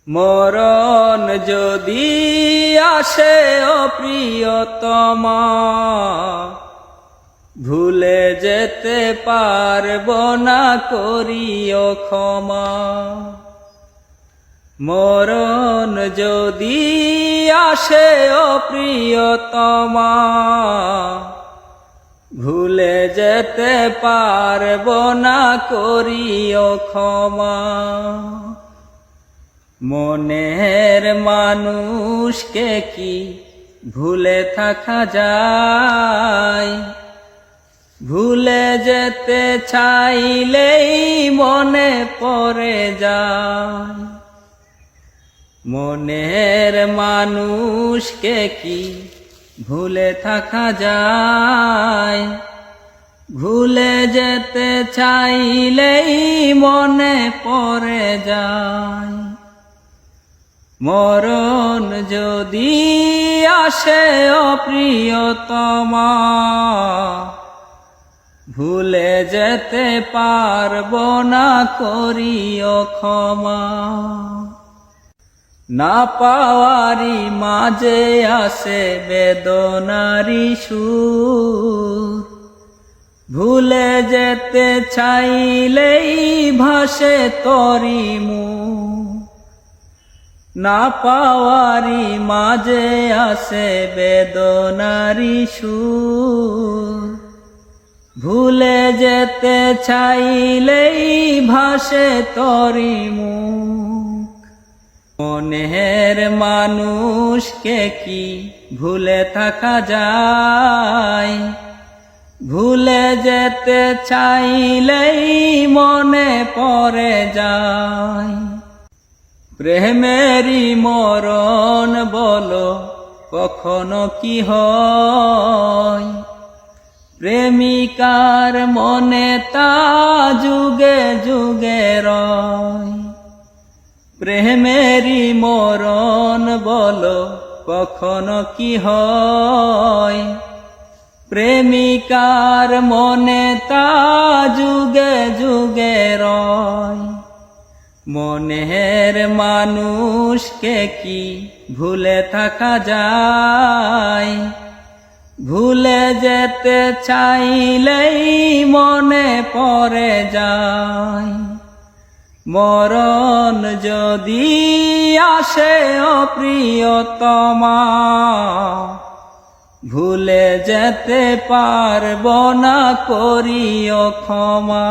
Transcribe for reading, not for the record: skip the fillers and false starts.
মরণ যদি আসে ও প্রিয়তমা, ভুলে যেতে পারব না করিও ক্ষমা। মরণ যদি আসে ও প্রিয়তমা, ভুলে যেতে পারব না করিও ক্ষমা। মনের মানুষকে কি ভুলে থাকা যায়? ভুলে যেতে চাইলেই মনে পড়ে যায়। মনের মানুষকে কি ভুলে থাকা যায়? ভুলে যেতে চাইলেই মনে পড়ে যায়। মরণ যদি আসে ও প্রিয়তমা, ভুলে যেতে পারব না করিও ক্ষমা। না পাওয়ারি মাঝে আসে বেদনারি সুর, ভুলে যেতে চাইলেই ভাসে তরি মুখ। না পাওয়ারি মাঝে আসে বেদনারি সুর, ভুলে যেতে চাইলেই ভাসে তরি মুখ। মনের মানুষকে কি ভুলে থাকা যায়? ভুলে যেতে চাইলেই মনে পড়ে যায়। প্রেমেরই মরণ বলো কখনো কি হয়? প্রেমিকার মনে তা যুগে যুগে রয়। প্রেমেরই মরণ বলো কখনো কি হয়? প্রেমিকার মনে তা যুগে যুগে রয়। মনের মানুষকে কি ভুলে থাকা যায়? ভুলে যেতে চাইলেই মনে পড়ে যায়। মরণ যদি আসে ও প্রিয়তমা, ভুলে যেতে পারব না করিও ক্ষমা।